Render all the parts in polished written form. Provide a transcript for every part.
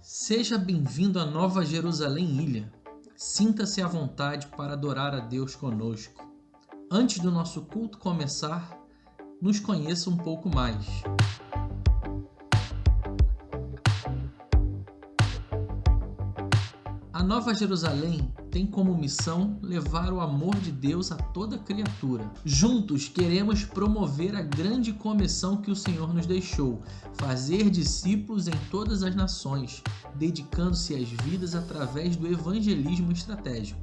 Seja bem-vindo à Nova Jerusalém Ilha. Sinta-se à vontade para adorar a Deus conosco. Antes do nosso culto começar, nos conheça um pouco mais. A Nova Jerusalém tem como missão levar o amor de Deus a toda criatura. Juntos queremos promover a grande comissão que o Senhor nos deixou, fazer discípulos em todas as nações, dedicando-se às vidas através do evangelismo estratégico.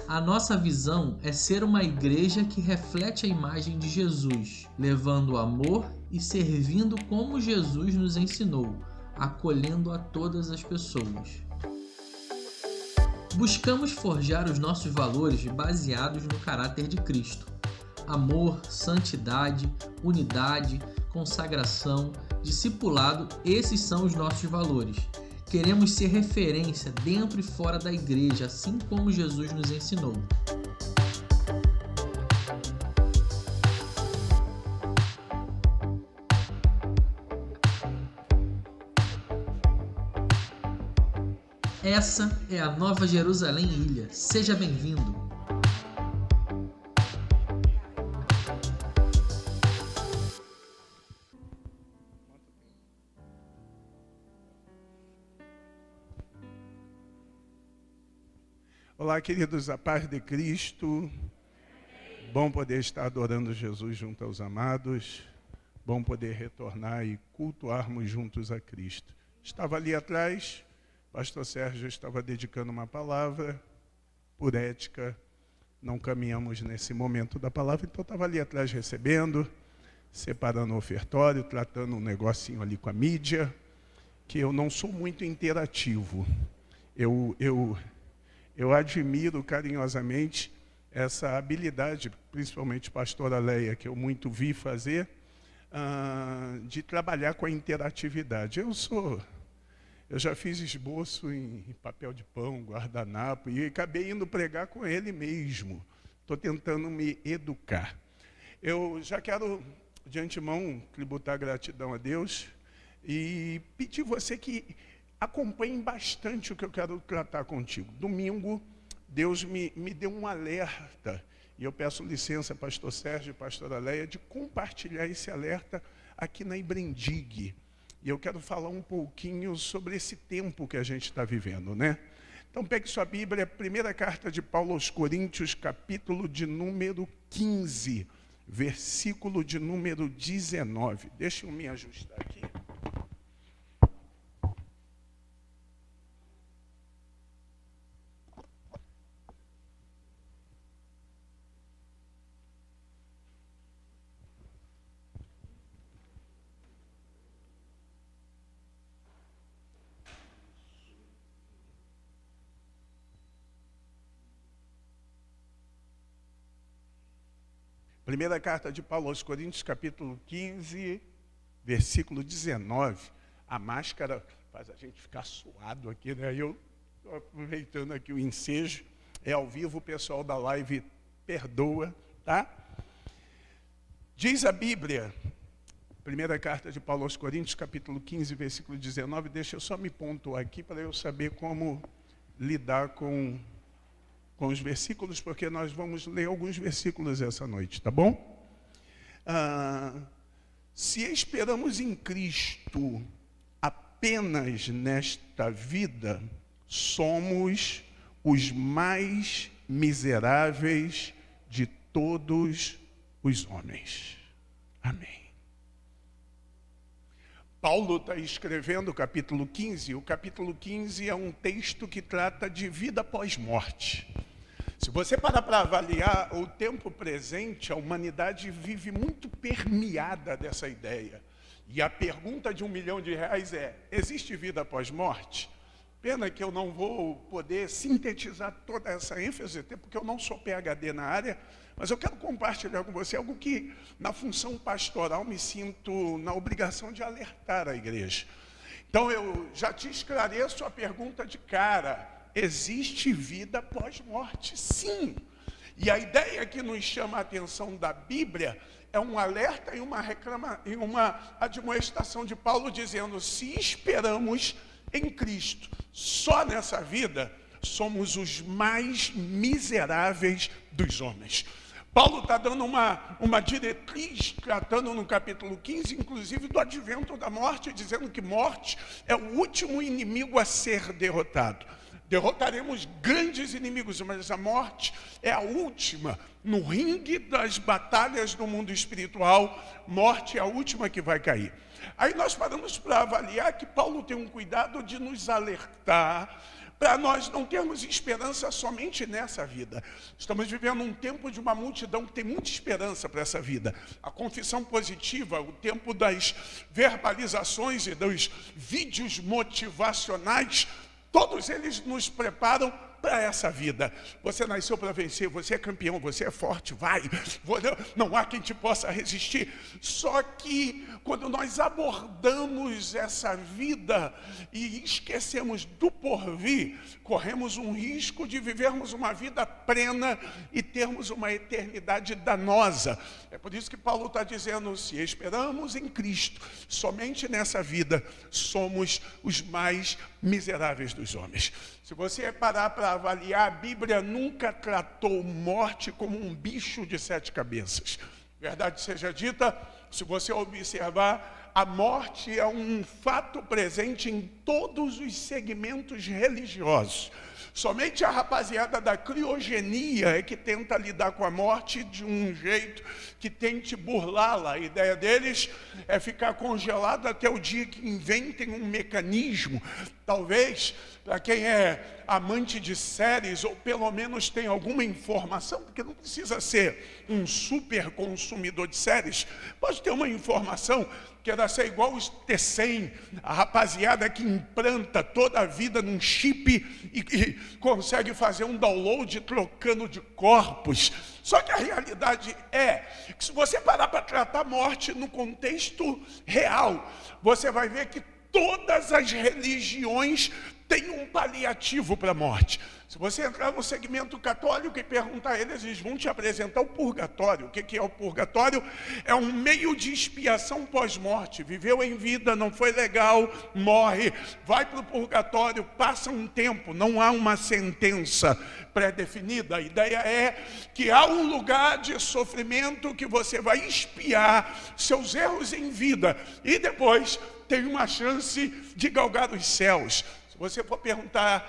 A nossa visão é ser uma igreja que reflete a imagem de Jesus, levando amor e servindo como Jesus nos ensinou, acolhendo a todas as pessoas. Buscamos forjar os nossos valores baseados no caráter de Cristo. Amor, santidade, unidade, consagração, discipulado, esses são os nossos valores. Queremos ser referência dentro e fora da igreja, assim como Jesus nos ensinou. Essa é a Nova Jerusalém Ilha. Seja bem-vindo! Olá, queridos, a paz de Cristo. Bom poder estar adorando Jesus junto aos amados. Bom poder retornar e cultuarmos juntos a Cristo. Estava ali atrás, pastor Sérgio estava dedicando uma palavra, por ética, não caminhamos nesse momento da palavra, então estava ali atrás recebendo, separando o ofertório, tratando um negocinho ali com a mídia, que eu não sou muito interativo. Eu admiro carinhosamente essa habilidade, principalmente pastora Leia, que eu muito vi fazer, de trabalhar com a interatividade. Eu já fiz esboço em papel de pão, guardanapo, e acabei indo pregar com ele mesmo. Estou tentando me educar. Eu já quero, de antemão, tributar gratidão a Deus e pedir você que acompanhe bastante o que eu quero tratar contigo. Domingo, Deus me deu um alerta, e eu peço licença, pastor Sérgio e pastora Leia, de compartilhar esse alerta aqui na Ibrendig. E eu quero falar um pouquinho sobre esse tempo que a gente está vivendo, né? Então pegue sua Bíblia, primeira carta de Paulo aos Coríntios, capítulo de número 15, versículo de número 19. Deixa eu me ajustar aqui. Primeira carta de Paulo aos Coríntios, capítulo 15, versículo 19. A máscara faz a gente ficar suado aqui, né? Eu estou aproveitando aqui o ensejo. É ao vivo, o pessoal da live perdoa, tá? Diz a Bíblia, primeira carta de Paulo aos Coríntios, capítulo 15, versículo 19. Deixa eu só me pontuar aqui para eu saber como lidar com os versículos, porque nós vamos ler alguns versículos essa noite, tá bom? Se esperamos em Cristo apenas nesta vida, somos os mais miseráveis de todos os homens. Amém. Paulo está escrevendo o capítulo 15. O capítulo 15 é um texto que trata de vida pós-morte. Se você parar para avaliar o tempo presente, a humanidade vive muito permeada dessa ideia. E a pergunta de R$1 milhão é: existe vida após morte? Pena que eu não vou poder sintetizar toda essa ênfase, até porque eu não sou PhD na área, mas eu quero compartilhar com você algo que, na função pastoral, me sinto na obrigação de alertar a igreja. Então eu já te esclareço a pergunta de cara: existe vida pós-morte? Sim. E a ideia que nos chama a atenção da Bíblia é um alerta e uma admoestação de Paulo dizendo: se esperamos em Cristo só nessa vida, somos os mais miseráveis dos homens. Paulo está dando uma diretriz, tratando no capítulo 15, inclusive, do advento da morte, dizendo que morte é o último inimigo a ser derrotado. Derrotaremos grandes inimigos, mas a morte é a última. No ringue das batalhas do mundo espiritual, morte é a última que vai cair. Aí nós paramos para avaliar que Paulo tem um cuidado de nos alertar para nós não termos esperança somente nessa vida. Estamos vivendo um tempo de uma multidão que tem muita esperança para essa vida. A confissão positiva, o tempo das verbalizações e dos vídeos motivacionais, todos eles nos preparam para essa vida. Você nasceu para vencer, você é campeão, você é forte, vai. Não há quem te possa resistir. Só que quando nós abordamos essa vida e esquecemos do porvir, corremos um risco de vivermos uma vida plena e termos uma eternidade danosa. É por isso que Paulo está dizendo: se esperamos em Cristo somente nessa vida, somos os mais miseráveis dos homens. Se você parar para avaliar, a Bíblia nunca tratou morte como um bicho de 7 cabeças. Verdade seja dita, se você observar, a morte é um fato presente em todos os segmentos religiosos. Somente a rapaziada da criogenia é que tenta lidar com a morte de um jeito que tente burlá-la. A ideia deles é ficar congelado até o dia que inventem um mecanismo. Talvez, para quem é amante de séries, ou pelo menos tem alguma informação, porque não precisa ser um super consumidor de séries, pode ter uma informação que era ser igual os T100, a rapaziada que implanta toda a vida num chip e consegue fazer um download trocando de corpos. Só que a realidade é que se você parar para tratar a morte no contexto real, você vai ver que todas as religiões têm um paliativo para a morte. Se você entrar no segmento católico e perguntar a eles, eles vão te apresentar o purgatório. O que é o purgatório? É um meio de expiação pós-morte. Viveu em vida, não foi legal, morre, vai para o purgatório, passa um tempo, não há uma sentença pré-definida. A ideia é que há um lugar de sofrimento que você vai expiar seus erros em vida e depois tem uma chance de galgar os céus. Você for perguntar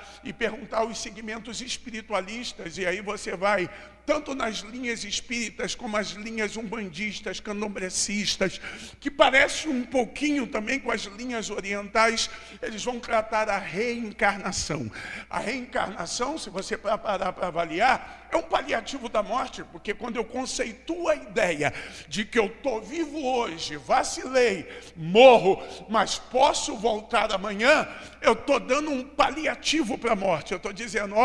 os segmentos espiritualistas, e aí você vai tanto nas linhas espíritas como as linhas umbandistas, candomblecistas, que parece um pouquinho também com as linhas orientais, eles vão tratar a reencarnação. A reencarnação, se você parar para avaliar, é um paliativo da morte, porque quando eu conceituo a ideia de que eu estou vivo hoje, vacilei, morro, mas posso voltar amanhã, eu estou dando um paliativo para a morte. Eu estou dizendo: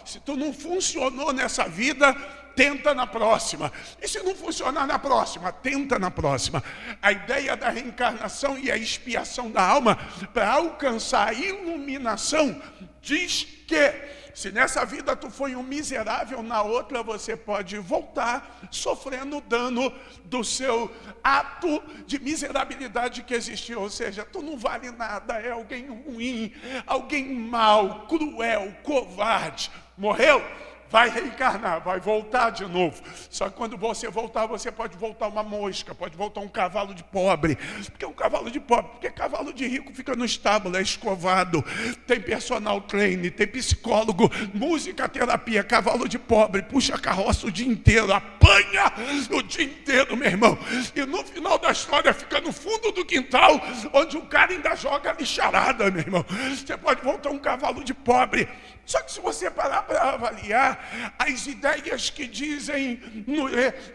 se tu não funcionou nessa vida, tenta na próxima. E se não funcionar na próxima, tenta na próxima. A ideia da reencarnação e a expiação da alma para alcançar a iluminação diz que se nessa vida tu foi um miserável, na outra você pode voltar sofrendo o dano do seu ato de miserabilidade que existiu. Ou seja, tu não vale nada, é alguém ruim, alguém mau, cruel, covarde. Morreu? Vai reencarnar, vai voltar de novo. Só que quando você voltar, você pode voltar uma mosca, pode voltar um cavalo de pobre. Por que um cavalo de pobre? Porque cavalo de rico fica no estábulo, é escovado, tem personal trainer, tem psicólogo, música, terapia. Cavalo de pobre puxa a carroça o dia inteiro, apanha o dia inteiro, meu irmão. E no final da história fica no fundo do quintal, onde o cara ainda joga lixarada, meu irmão. Você pode voltar um cavalo de pobre. Só que se você parar para avaliar as ideias que dizem,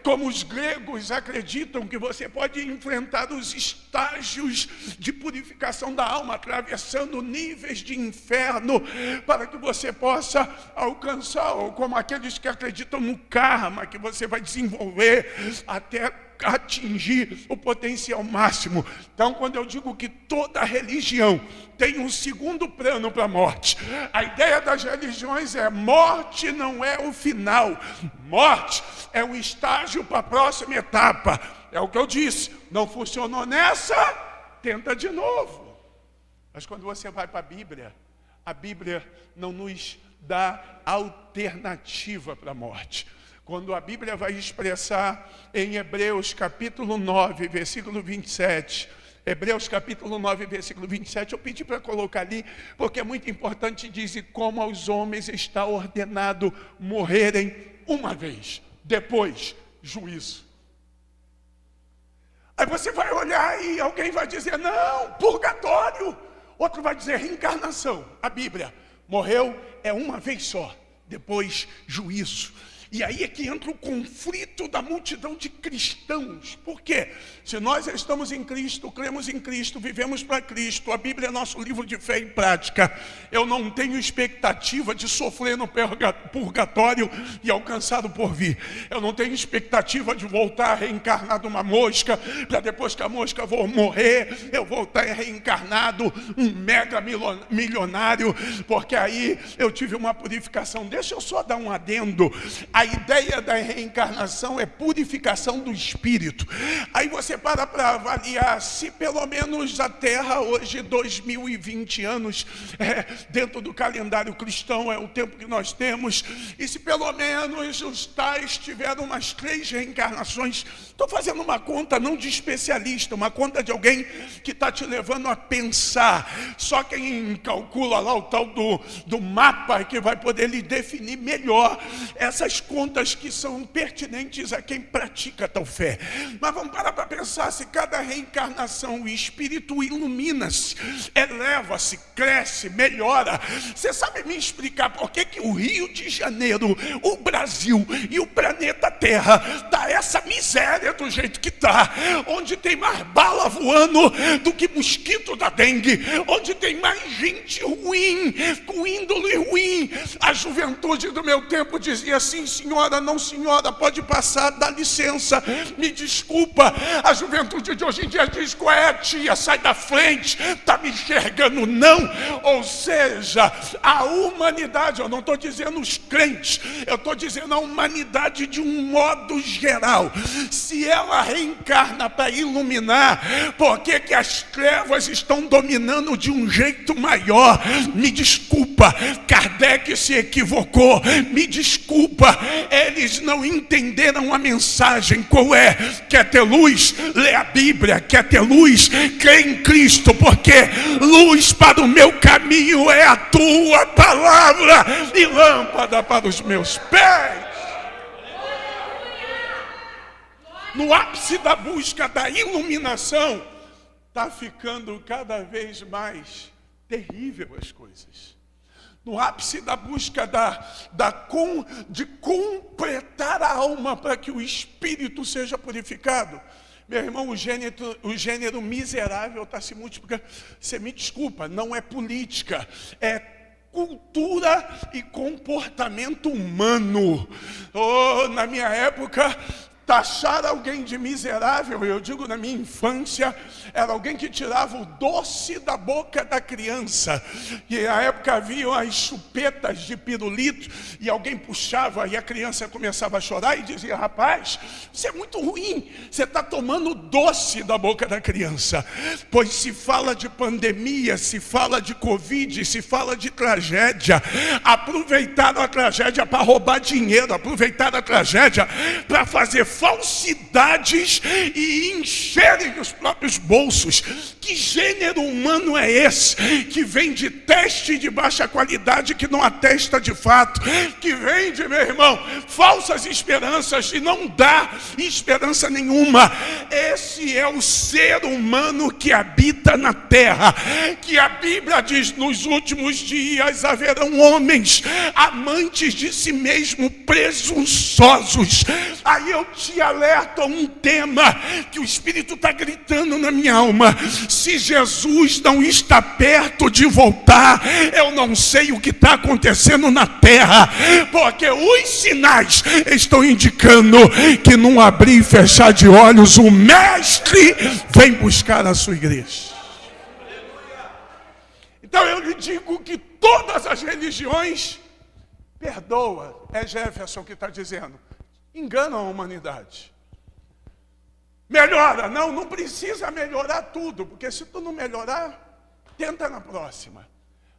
como os gregos acreditam, que você pode enfrentar os estágios de purificação da alma, atravessando níveis de inferno, para que você possa alcançar, ou como aqueles que acreditam no karma, que você vai desenvolver até atingir o potencial máximo. Então, quando eu digo que toda religião tem um segundo plano para a morte, a ideia das religiões é: morte não é o final, morte é um estágio para a próxima etapa. É o que eu disse, não funcionou nessa, tenta de novo. Mas quando você vai para a Bíblia não nos dá alternativa para a morte. Quando a Bíblia vai expressar em Hebreus capítulo 9, versículo 27, Hebreus capítulo 9, versículo 27, eu pedi para colocar ali, porque é muito importante, diz: e como aos homens está ordenado morrerem uma vez, depois juízo. Aí você vai olhar e alguém vai dizer: não, purgatório. Outro vai dizer reencarnação. A Bíblia: morreu é uma vez só, depois juízo. E aí é que entra o conflito da multidão de cristãos. Por quê? Se nós estamos em Cristo, cremos em Cristo, vivemos para Cristo, a Bíblia é nosso livro de fé e prática, eu não tenho expectativa de sofrer no purgatório e alcançar o porvir. Eu não tenho expectativa de voltar reencarnado uma mosca, para depois que a mosca for morrer, eu voltar reencarnado um mega milionário, porque aí eu tive uma purificação. Deixa eu só dar um adendo. A ideia da reencarnação é purificação do espírito. Aí você para avaliar se pelo menos a Terra hoje, 2020 anos, dentro do calendário cristão é o tempo que nós temos, e se pelo menos os tais tiveram umas 3 reencarnações. Estou fazendo uma conta não de especialista, uma conta de alguém que está te levando a pensar. Só quem calcula lá o tal do mapa que vai poder lhe definir melhor essas contas que são pertinentes a quem pratica tal fé. Mas vamos parar para pensar: se cada reencarnação o espírito ilumina-se, eleva-se, cresce, melhora. Você sabe me explicar por que o Rio de Janeiro, o Brasil e o planeta Terra tá essa miséria do jeito que tá? Onde tem mais bala voando do que mosquito da dengue, onde tem mais gente ruim, com índole ruim. A juventude do meu tempo dizia assim: senhora, não senhora, pode passar, dá licença, me desculpa. A juventude de hoje em dia diz: qual é, tia, sai da frente, tá me enxergando não? Ou seja, a humanidade, eu não estou dizendo os crentes, eu estou dizendo a humanidade de um modo geral, se ela reencarna para iluminar, por que as trevas estão dominando de um jeito maior? Me desculpa, Kardec se equivocou, me desculpa, eles não entenderam a mensagem. Qual é? Quer ter luz? Lê a Bíblia. Quer ter luz? Crê em Cristo, porque luz para o meu caminho é a tua palavra e lâmpada para os meus pés. No ápice da busca da iluminação, está ficando cada vez mais terrível as coisas. No ápice da busca de completar a alma para que o espírito seja purificado, meu irmão, o gênero miserável está se multiplicando. Você me desculpa, não é política, é cultura e comportamento humano. Na minha época, taxar alguém de miserável, eu digo na minha infância, era alguém que tirava o doce da boca da criança. E na época havia as chupetas de pirulito, e alguém puxava e a criança começava a chorar e dizia: rapaz, isso é muito ruim, você está tomando o doce da boca da criança. Pois se fala de pandemia, se fala de Covid, se fala de tragédia, aproveitaram a tragédia para roubar dinheiro, aproveitaram a tragédia para fazer falsidades e encherem os próprios bolsos. Que gênero humano é esse que vende teste de baixa qualidade que não atesta de fato, que vende, meu irmão, falsas esperanças e não dá esperança nenhuma? esse é o ser humano que habita na terra, que a Bíblia diz: nos últimos dias haverão homens amantes de si mesmo, presunçosos. Aí eu te alerto a um tema que o Espírito está gritando na minha alma: se Jesus não está perto de voltar, eu não sei o que está acontecendo na terra, porque os sinais estão indicando que num abrir e fechar de olhos, o Mestre vem buscar a sua igreja. Então eu lhe digo que todas as religiões perdoa, é Jefferson que está dizendo, enganam a humanidade. Melhora, não precisa melhorar tudo, porque se tu não melhorar, tenta na próxima.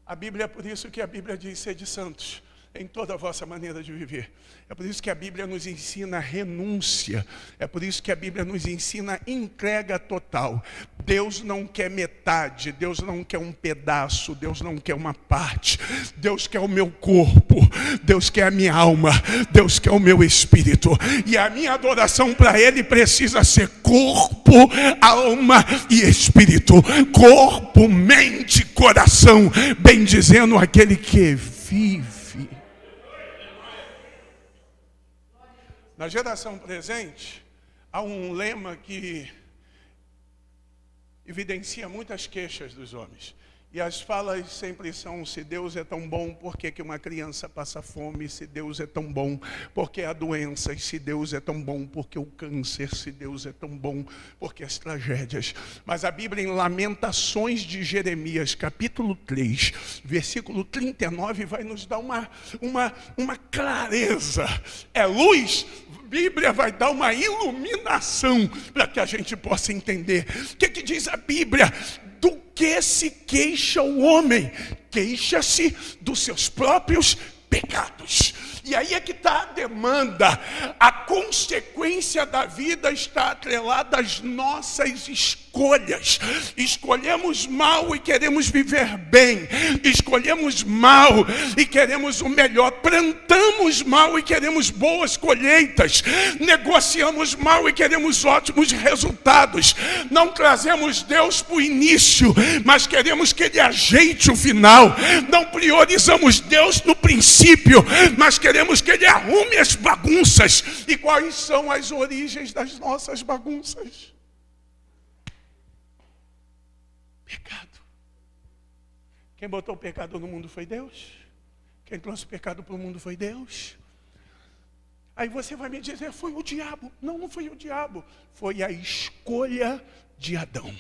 A Bíblia é por isso que a Bíblia diz: sede santos em toda a vossa maneira de viver. É por isso que a Bíblia nos ensina renúncia. É por isso que a Bíblia nos ensina entrega total. Deus não quer metade, Deus não quer um pedaço, Deus não quer uma parte. Deus quer o meu corpo, Deus quer a minha alma, Deus quer o meu espírito. E a minha adoração para Ele precisa ser corpo, alma e espírito. Corpo, mente, coração, bendizendo aquele que vive. Na geração presente, há um lema que evidencia muitas queixas dos homens. E as falas sempre são: se Deus é tão bom, por que uma criança passa fome? Se Deus é tão bom, por que há doenças? Se Deus é tão bom, por que o câncer? Se Deus é tão bom, por que as tragédias? Mas a Bíblia, em Lamentações de Jeremias, capítulo 3, versículo 39, vai nos dar uma clareza. É luz. A Bíblia vai dar uma iluminação para que a gente possa entender. O que diz a Bíblia? Do que se queixa o homem? Queixa-se dos seus próprios pecados. E aí é que está a demanda. A consequência da vida está atrelada às nossas escolhas. Escolhemos mal e queremos viver bem. Escolhemos mal e queremos o melhor. Plantamos mal e queremos boas colheitas. Negociamos mal e queremos ótimos resultados. Não trazemos Deus para o início, mas queremos que Ele ajeite o final. Não priorizamos Deus no princípio, mas queremos que Ele arrume as bagunças. E quais são as origens das nossas bagunças? Pecado. Quem botou o pecado no mundo foi Deus. Quem trouxe o pecado para o mundo foi Deus. Aí você vai me dizer: foi o diabo. Não foi o diabo. Foi a escolha de Adão.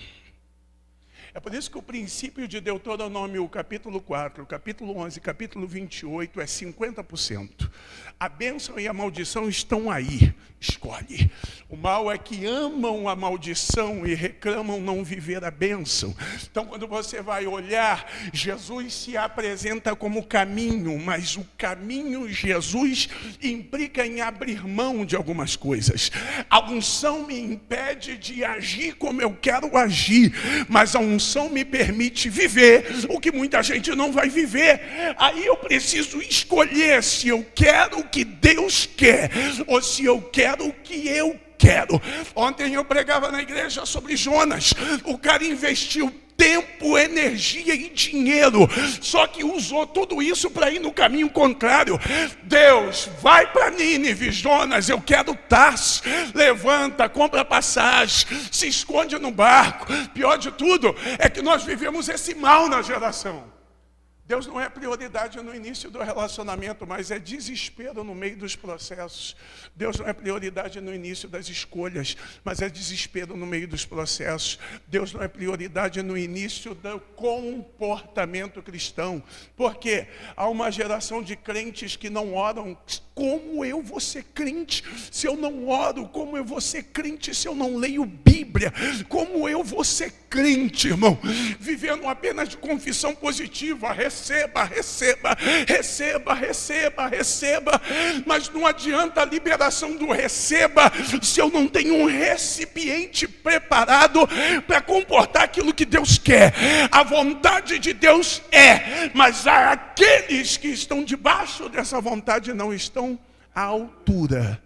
É por isso que o princípio de Deuteronômio, capítulo 4, capítulo 11, capítulo 28, é 50%. A bênção e a maldição estão aí. Escolhe. O mal é que amam a maldição e reclamam não viver a bênção. Então, quando você vai olhar, Jesus se apresenta como caminho, mas o caminho Jesus implica em abrir mão de algumas coisas. A unção me impede de agir como eu quero agir, mas a unção me permite viver o que muita gente não vai viver. Aí eu preciso escolher se eu quero o que Deus quer ou se eu quero o que eu quero. Ontem eu pregava na igreja sobre Jonas. O cara investiu tempo, energia e dinheiro, só que usou tudo isso para ir no caminho contrário. Deus, vai para Nínive. Jonas, eu quero Tarso. Levanta, compra passagem, se esconde no barco. Pior de tudo é que nós vivemos esse mal na geração. Deus não é prioridade no início do relacionamento, mas é desespero no meio dos processos. Deus não é prioridade no início das escolhas, mas é desespero no meio dos processos. Deus não é prioridade no início do comportamento cristão. Porque há uma geração de crentes que não oram. Como eu vou ser crente se eu não oro? Como eu vou ser crente se eu não leio Bíblia? Como eu vou ser crente, irmão? Vivendo apenas de confissão positiva. Receba, receba, receba, receba, receba. Mas não adianta a liberação do receba se eu não tenho um recipiente preparado para comportar aquilo que Deus quer. A vontade de Deus mas aqueles que estão debaixo dessa vontade não estão à altura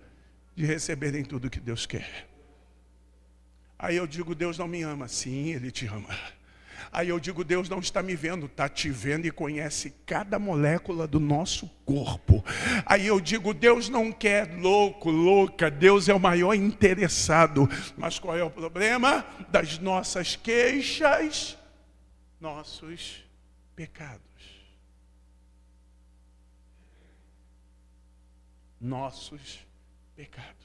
de receberem tudo que Deus quer. Aí eu digo, Deus não me ama. Sim, Ele te ama. Aí eu digo, Deus não está me vendo, está te vendo e conhece cada molécula do nosso corpo. Aí eu digo, Deus não quer louco, louca, Deus é o maior interessado. Mas qual é o problema? Das nossas queixas, nossos pecados. Nossos pecados.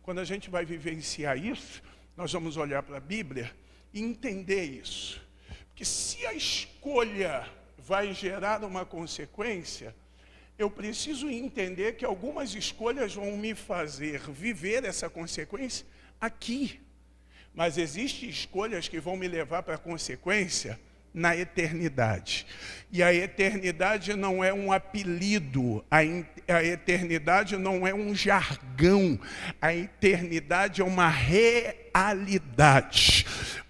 Quando a gente vai vivenciar isso, nós vamos olhar para a Bíblia e entender isso. Porque se a escolha vai gerar uma consequência, eu preciso entender que algumas escolhas vão me fazer viver essa consequência aqui. Mas existem escolhas que vão me levar para a consequência na eternidade. E a eternidade não é um apelido, a eternidade não é um jargão, a eternidade é uma realidade.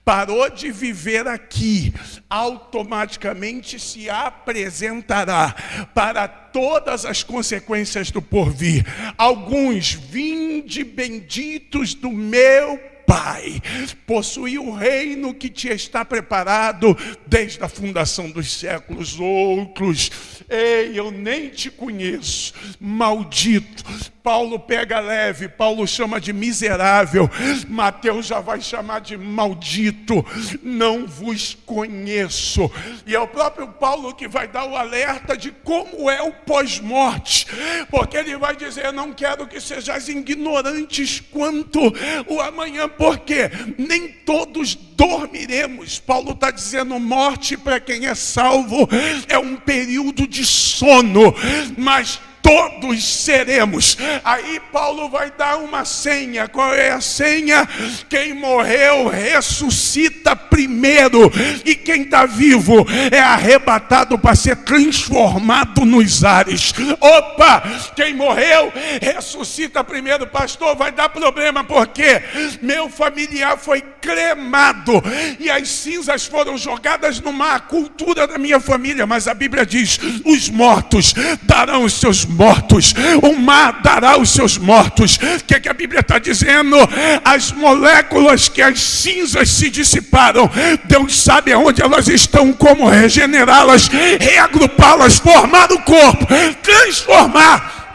Parou de viver aqui, automaticamente se apresentará para todas as consequências do porvir. Alguns, vinde benditos do meu Pai, possui o reino que te está preparado desde a fundação dos séculos. Outros, ei, eu nem te conheço, maldito. Paulo pega leve, Paulo chama de miserável, Mateus já vai chamar de maldito, não vos conheço. E é o próprio Paulo que vai dar o alerta de como é o pós-morte, porque ele vai dizer, não quero que sejais ignorantes quanto o amanhã, porque nem todos dormiremos. Paulo está dizendo, morte para quem é salvo é um período de sono, mas todos seremos. Aí Paulo vai dar uma senha. Qual é a senha? Quem morreu ressuscita primeiro, e quem está vivo é arrebatado para ser transformado nos ares. Opa! Quem morreu ressuscita primeiro. Pastor, vai dar problema porque meu familiar foi cremado e as cinzas foram jogadas no mar. A cultura da minha família, mas a Bíblia diz, os mortos darão os seus mortos, o mar dará os seus mortos. O que a Bíblia está dizendo? As moléculas que as cinzas se dissiparam, Deus sabe aonde elas estão, como regenerá-las, reagrupá-las, formar o corpo, transformar,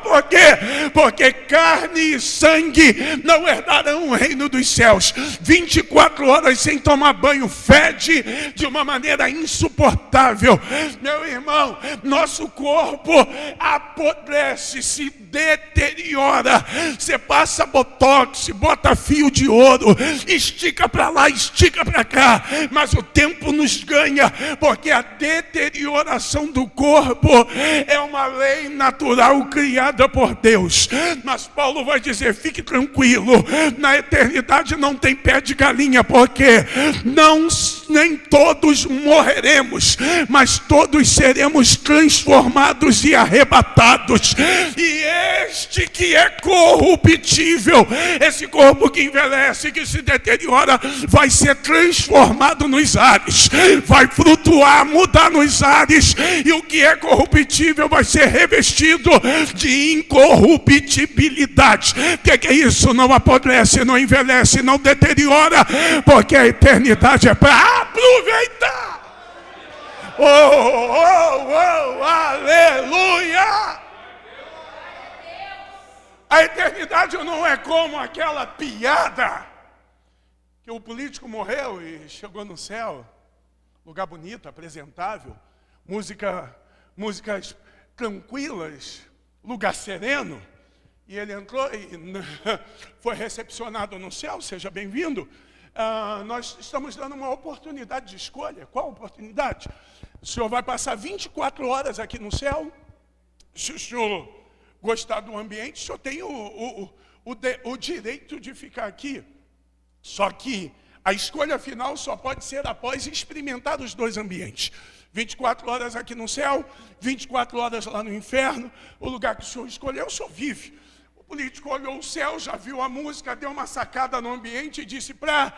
por quê? Porque carne e sangue não herdarão o reino dos céus. 24 horas sem tomar banho, fede de uma maneira insuportável. Meu irmão, nosso corpo apodrece, se deteriora. Você passa botox, bota fio de ouro, estica para lá, estica para cá, mas o tempo nos ganha, porque a deterioração do corpo é uma lei natural criada por Deus. Mas Paulo vai dizer, fique tranquilo, na eternidade não tem pé de galinha, porque nem todos morreremos, mas todos seremos transformados e arrebatados. E este que é corruptível, esse corpo que envelhece, que se deteriora, vai ser transformado nos ares, vai flutuar, mudar nos ares, e o que é corruptível vai ser revestido de incorruptibilidade. O que é isso? Não apodrece, não envelhece, não deteriora, porque a eternidade é para aproveitar. Aleluia! A eternidade não é como aquela piada que o político morreu e chegou no céu, lugar bonito, apresentável, músicas tranquilas, lugar sereno, e ele entrou e foi recepcionado no céu. Seja bem-vindo. Nós estamos dando uma oportunidade de escolha. Qual oportunidade? O senhor vai passar 24 horas aqui no céu. Se o senhor gostar do ambiente, o senhor tem o direito de ficar aqui. Só que a escolha final só pode ser após experimentar os dois ambientes. 24 horas aqui no céu, 24 horas lá no inferno. O lugar que o senhor escolheu, o senhor vive. O O político olhou o céu, já viu a música, deu uma sacada no ambiente e disse, para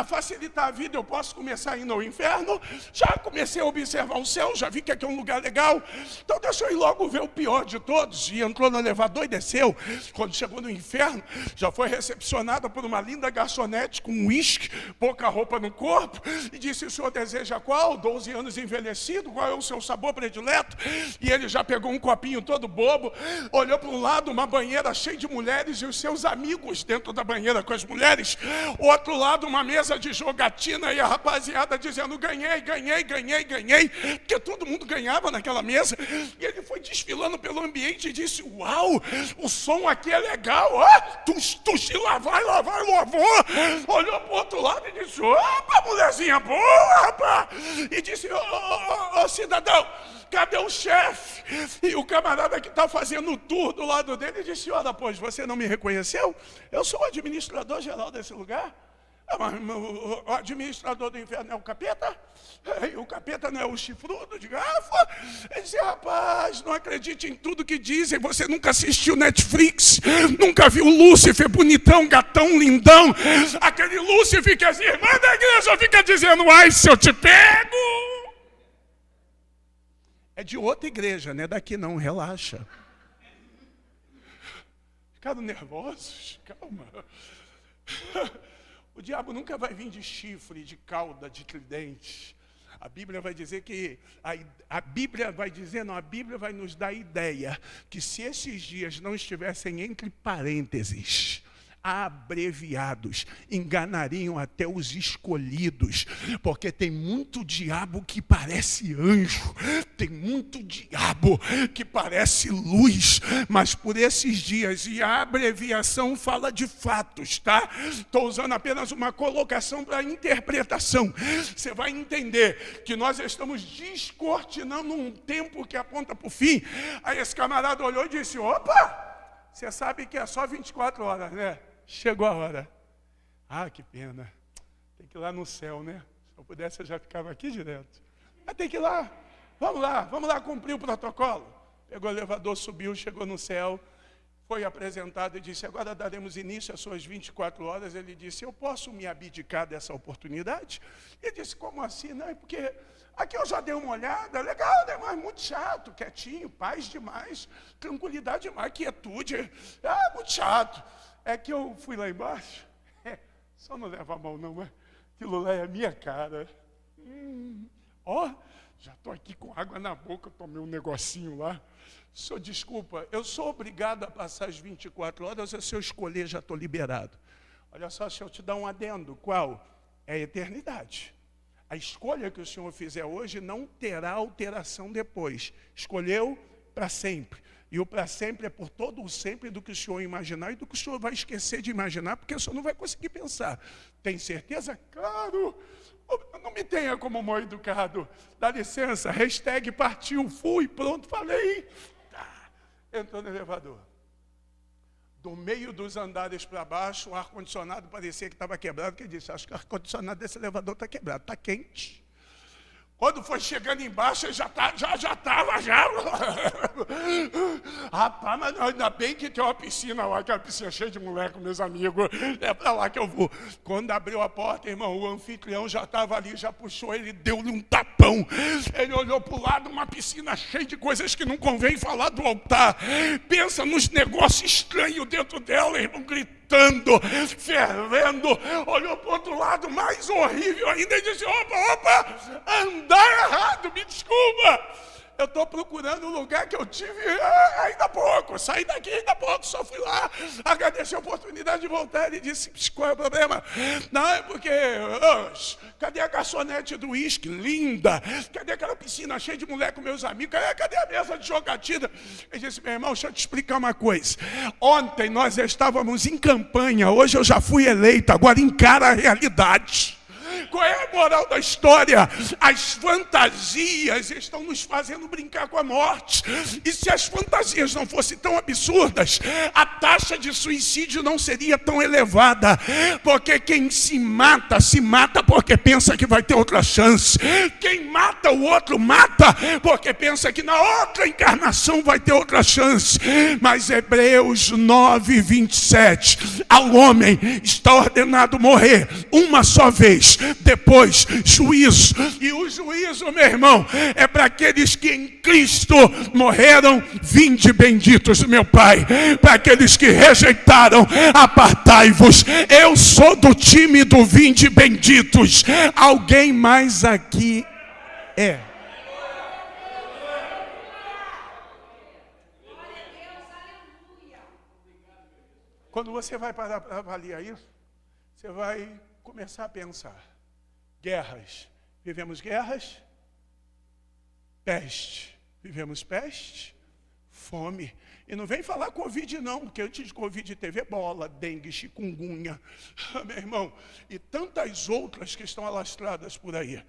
facilitar a vida, eu posso começar indo ao inferno? Já comecei a observar o céu, já vi que aqui é um lugar legal, então deixa eu ir logo ver o pior de todos. E entrou no elevador e desceu. Quando chegou no inferno, já foi recepcionada por uma linda garçonete com um uísque, pouca roupa no corpo, e disse, o senhor deseja qual? 12 anos envelhecido, qual é o seu sabor predileto? E ele já pegou um copinho todo bobo, olhou para um lado, uma banheira cheia de mulheres e os seus amigos dentro da banheira com as mulheres, outro lado uma mesa de jogatina e a rapaziada dizendo ganhei, porque todo mundo ganhava naquela mesa. E ele foi desfilando pelo ambiente e disse, uau, o som aqui é legal, tuxi, lá vai, lavou, olhou para o outro lado e disse, opa, mulherzinha boa, rapaz, e disse, ô cidadão, cadê o chefe? E o camarada que está fazendo o tour do lado dele disse, ora, pois, você não me reconheceu? Eu sou o administrador geral desse lugar. Mas o administrador do inferno é o capeta? E o capeta não é o chifrudo de garfo? Ele disse, rapaz, não acredite em tudo que dizem, você nunca assistiu Netflix, nunca viu Lúcifer, bonitão, gatão, lindão, aquele Lúcifer que as irmãs da igreja ficam dizendo, ai, se eu te pego... É de outra igreja, não é daqui não, relaxa. Ficaram nervosos? Calma. O diabo nunca vai vir de chifre, de cauda, de tridente. A Bíblia vai dizer que, a Bíblia vai nos dar a ideia que se esses dias não estivessem entre parênteses, abreviados, enganariam até os escolhidos, porque tem muito diabo que parece anjo, tem muito diabo que parece luz, mas por esses dias, e a abreviação fala de fatos, tá? Estou usando apenas uma colocação para interpretação. Você vai entender que nós estamos descortinando um tempo que aponta para o fim. Aí esse camarada olhou e disse, opa, você sabe que é só 24 horas, né? Chegou a hora. Ah, que pena. Tem que ir lá no céu, né? Se eu pudesse, eu já ficava aqui direto. Mas tem que ir lá. Vamos lá cumprir o protocolo. Pegou o elevador, subiu, chegou no céu, foi apresentado e disse, agora daremos início às suas 24 horas. Ele disse, eu posso me abdicar dessa oportunidade? Ele disse, como assim? Não, é porque aqui eu já dei uma olhada, legal, né? Mas muito chato, quietinho, paz demais, tranquilidade demais, quietude. Muito chato. É que eu fui lá embaixo, só não leva a mão não, mas aquilo lá é a minha cara. Já estou aqui com água na boca, tomei um negocinho lá. Senhor, desculpa, eu sou obrigado a passar as 24 horas, se eu escolher já estou liberado. Olha só, se eu te dar um adendo, qual? É a eternidade. A escolha que o Senhor fizer hoje não terá alteração depois. Escolheu para sempre. E o para sempre é por todo o sempre do que o Senhor imaginar e do que o Senhor vai esquecer de imaginar, porque o Senhor não vai conseguir pensar. Tem certeza? Claro! Não me tenha como mal educado. Dá licença, hashtag partiu, fui, pronto, falei. Entrou no elevador. Do meio dos andares para baixo, o ar-condicionado parecia que estava quebrado, que ele disse, acho que o ar-condicionado desse elevador está quebrado, está quente. Quando foi chegando embaixo, já estava. Rapaz, mas ainda bem que tem uma piscina lá, que é uma piscina cheia de moleque, meus amigos. É para lá que eu vou. Quando abriu a porta, irmão, o anfitrião já estava ali, já puxou ele, deu-lhe um tapão. Ele olhou para o lado, uma piscina cheia de coisas que não convém falar do altar. Pensa nos negócios estranhos dentro dela, irmão, gritando, fervendo. Olhou para o outro lado, mais horrível ainda, e disse, opa, andar errado, me desculpa. Eu estou procurando um lugar que eu tive ainda há pouco. Saí daqui ainda há pouco, só fui lá, agradeci a oportunidade de voltar. Ele disse, qual é o problema? Não, é porque, cadê a garçonete do uísque? Linda. Cadê aquela piscina cheia de moleque com meus amigos? Cadê a mesa de jogatina? Ele disse, meu irmão, deixa eu te explicar uma coisa. Ontem nós estávamos em campanha, hoje eu já fui eleito, agora encara a realidade. Qual é a moral da história? As fantasias estão nos fazendo brincar com a morte. E se as fantasias não fossem tão absurdas, a taxa de suicídio não seria tão elevada. Porque quem se mata porque pensa que vai ter outra chance. Quem mata o outro, mata porque pensa que na outra encarnação vai ter outra chance. Mas Hebreus 9, 27, ao homem está ordenado morrer uma só vez, depois juízo. E o juízo, meu irmão, é para aqueles que em Cristo morreram. Vinde benditos do meu Pai. Para aqueles que rejeitaram, apartai-vos. Eu sou do time do vinde benditos. Alguém mais aqui é? Quando você vai parar para avaliar isso, você vai começar a pensar. Guerras. Vivemos guerras. Peste. Vivemos peste. Fome. E não vem falar Covid não, porque antes de Covid teve ebola, dengue, chikungunya, meu irmão, e tantas outras que estão alastradas por aí.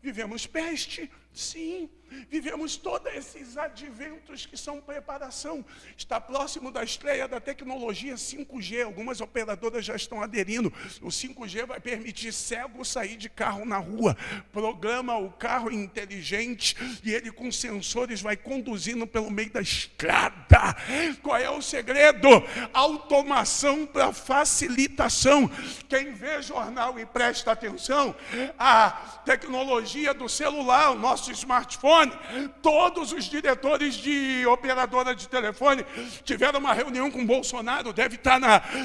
Vivemos peste, sim. Vivemos todos esses adventos que são preparação. Está próximo da estreia da tecnologia 5G. Algumas operadoras já estão aderindo. O 5G vai permitir cego sair de carro na rua. Programa o carro inteligente e ele com sensores vai conduzindo pelo meio da estrada. Qual é o segredo? Automação para facilitação. Quem vê jornal e presta atenção, a tecnologia do celular, o nosso smartphone, todos os diretores de operadora de telefone tiveram uma reunião com o Bolsonaro, deve estar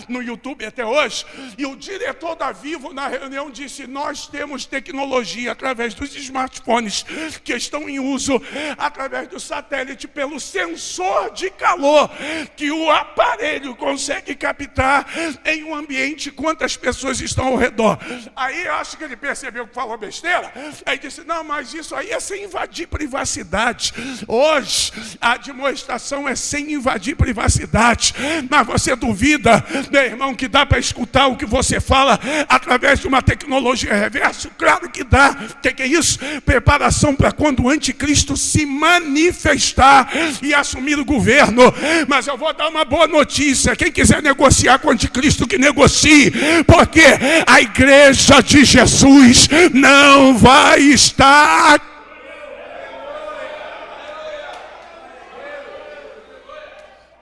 no YouTube até hoje, e o diretor da Vivo na reunião disse: nós temos tecnologia através dos smartphones que estão em uso, através do satélite, pelo sensor de calor que o aparelho consegue captar em um ambiente quantas pessoas estão ao redor. Aí eu acho que ele percebeu que falou besteira, aí disse: não, mas isso aí é sem invadir privacidade. Hoje a demonstração é sem invadir privacidade. Mas você duvida, meu irmão, que dá para escutar o que você fala através de uma tecnologia reversa? Claro que dá. O que é isso? Preparação para quando o anticristo se manifestar e assumir o governo. Mas eu vou dar uma boa notícia: quem quiser negociar com o anticristo, que negocie, porque a igreja de Jesus não vai estar aqui.